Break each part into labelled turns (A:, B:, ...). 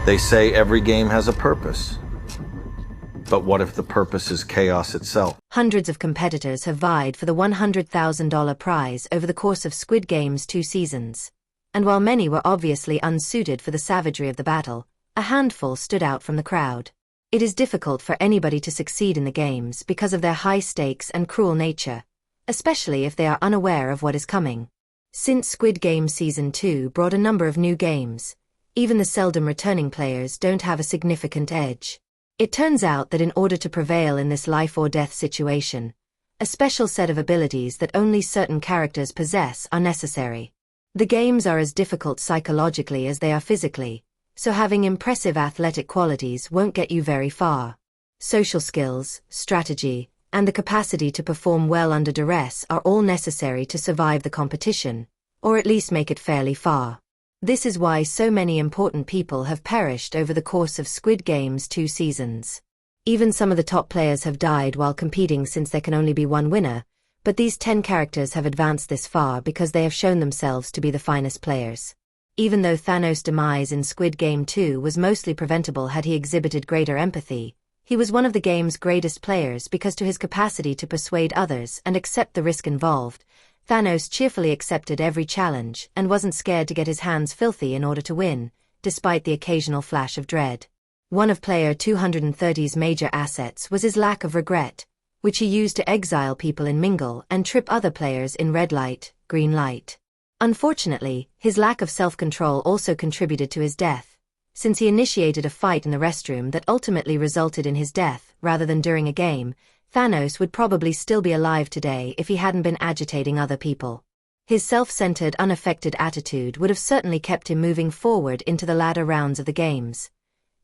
A: They say every game has a purpose. But what if the purpose is chaos itself?
B: Hundreds of competitors have vied for the $100,000 prize over the course of Squid Game's 2 seasons. And while many were obviously unsuited for the savagery of the battle, a handful stood out from the crowd. It is difficult for anybody to succeed in the games because of their high stakes and cruel nature, especially if they are unaware of what is coming. Since Squid Game Season 2 brought a number of new games, even the seldom returning players don't have a significant edge. It turns out that in order to prevail in this life-or-death situation, a special set of abilities that only certain characters possess are necessary. The games are as difficult psychologically as they are physically, so having impressive athletic qualities won't get you very far. Social skills, strategy, and the capacity to perform well under duress are all necessary to survive the competition, or at least make it fairly far. This is why so many important people have perished over the course of Squid Game's 2 seasons. Even some of the top players have died while competing since there can only be one winner, but these 10 characters have advanced this far because they have shown themselves to be the finest players. Even though Thanos' demise in Squid Game 2 was mostly preventable had he exhibited greater empathy, he was one of the game's greatest players because to his capacity to persuade others and accept the risk involved, Thanos cheerfully accepted every challenge and wasn't scared to get his hands filthy in order to win, despite the occasional flash of dread. One of Player 230's major assets was his lack of regret, which he used to exile people in Mingle and trip other players in red light, green light. Unfortunately, his lack of self-control also contributed to his death, since he initiated a fight in the restroom that ultimately resulted in his death rather than during a game. Thanos would probably still be alive today if he hadn't been agitating other people. His self-centered, unaffected attitude would have certainly kept him moving forward into the latter rounds of the games,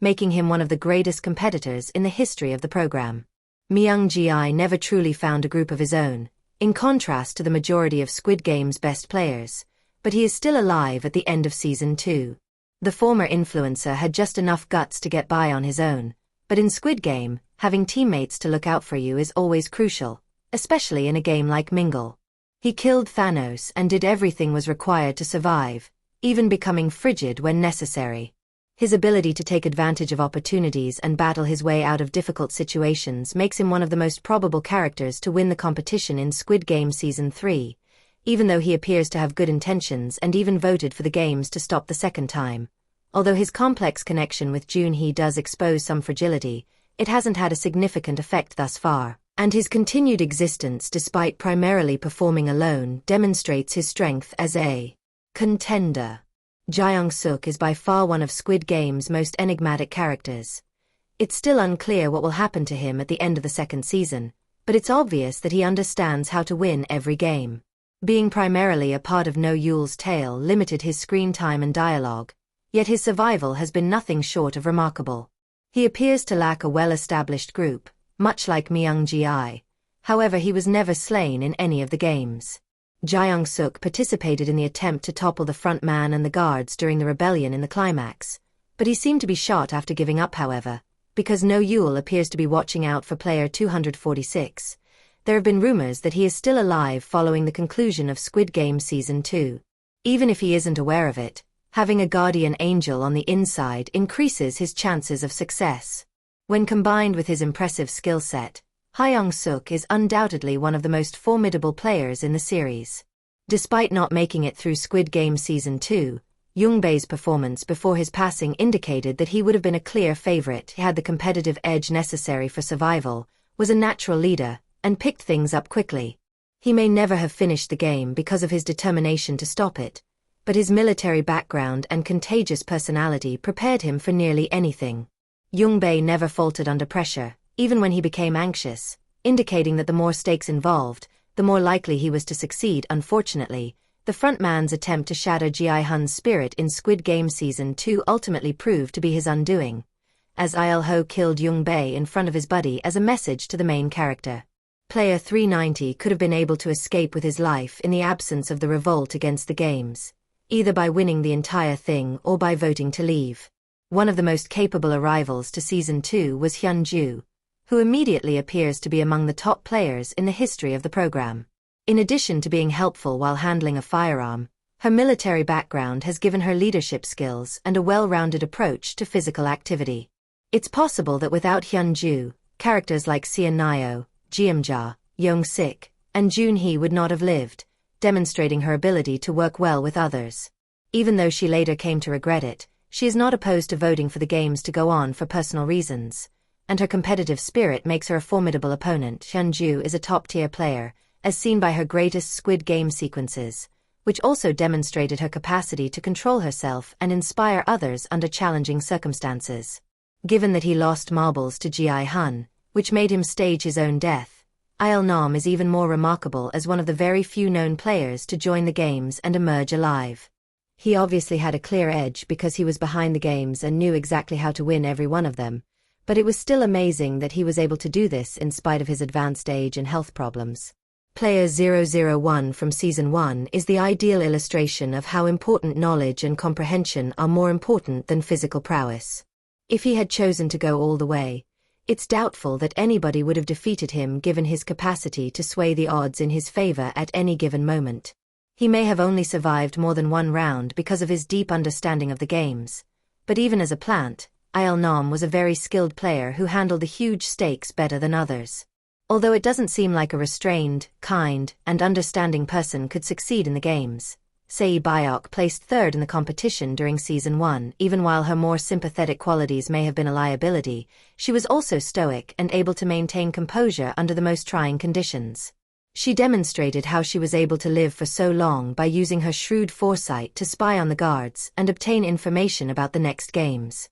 B: making him one of the greatest competitors in the history of the program. Myung-gi never truly found a group of his own, in contrast to the majority of Squid Game's best players, but he is still alive at the end of Season 2. The former influencer had just enough guts to get by on his own, but in Squid Game, having teammates to look out for you is always crucial, especially in a game like Mingle. He killed Thanos and did everything was required to survive, even becoming frigid when necessary. His ability to take advantage of opportunities and battle his way out of difficult situations makes him one of the most probable characters to win the competition in Squid Game Season 3, even though he appears to have good intentions and even voted for the games to stop the second time. Although his complex connection with Junhee does expose some fragility, it hasn't had a significant effect thus far, and his continued existence despite primarily performing alone demonstrates his strength as a contender. Jae-young-suk is by far one of Squid Game's most enigmatic characters. It's still unclear what will happen to him at the end of the second season, but it's obvious that he understands how to win every game. Being primarily a part of No Yule's tale limited his screen time and dialogue, yet his survival has been nothing short of remarkable. He appears to lack a well-established group, much like Myung-gi. However, he was never slain in any of the games. Jae-young-suk participated in the attempt to topple the front man and the guards during the rebellion in the climax, but he seemed to be shot after giving up. However, because No Yule appears to be watching out for player 246, there have been rumors that he is still alive following the conclusion of Squid Game Season 2. Even if he isn't aware of it, having a guardian angel on the inside increases his chances of success. When combined with his impressive skill set, Jae-young-suk is undoubtedly one of the most formidable players in the series. Despite not making it through Squid Game Season 2, Yoongbei's performance before his passing indicated that he would have been a clear favorite. He had the competitive edge necessary for survival, was a natural leader, and picked things up quickly. He may never have finished the game because of his determination to stop it, but his military background and contagious personality prepared him for nearly anything. Yoongbei never faltered under pressure, even when he became anxious, indicating that the more stakes involved, the more likely he was to succeed. Unfortunately, the frontman's attempt to shatter Ji-hun's spirit in Squid Game Season 2 ultimately proved to be his undoing, as Il-ho killed Yoongbei in front of his buddy as a message to the main character. Player 390 could have been able to escape with his life in the absence of the revolt against the games, either by winning the entire thing or by voting to leave. One of the most capable arrivals to Season 2 was Hyun-ju, who immediately appears to be among the top players in the history of the program. In addition to being helpful while handling a firearm, Her military background has given her leadership skills and a well-rounded approach to physical activity. It's possible that without Hyunju, characters like Seon Nyo, Jeomja, Young-sik, and Junhee would not have lived, demonstrating her ability to work well with others. Even though she later came to regret it, she is not opposed to voting for the games to go on for personal reasons, and her competitive spirit makes her a formidable opponent. Hyunju is a top-tier player, as seen by her greatest Squid Game sequences, which also demonstrated her capacity to control herself and inspire others under challenging circumstances. Given that he lost marbles to Ji-hun, which made him stage his own death, Il-nam is even more remarkable as one of the very few known players to join the games and emerge alive. He obviously had a clear edge because he was behind the games and knew exactly how to win every one of them, but it was still amazing that he was able to do this in spite of his advanced age and health problems. Player 001 from Season 1 is the ideal illustration of how important knowledge and comprehension are more important than physical prowess. If he had chosen to go all the way, it's doubtful that anybody would have defeated him given his capacity to sway the odds in his favor at any given moment. He may have only survived more than one round because of his deep understanding of the games, but even as a plant, Il-nam was a very skilled player who handled the huge stakes better than others. Although it doesn't seem like a restrained, kind, and understanding person could succeed in the games, Sei Byok placed third in the competition during Season 1. Even while her more sympathetic qualities may have been a liability, she was also stoic and able to maintain composure under the most trying conditions. She demonstrated how she was able to live for so long by using her shrewd foresight to spy on the guards and obtain information about the next games.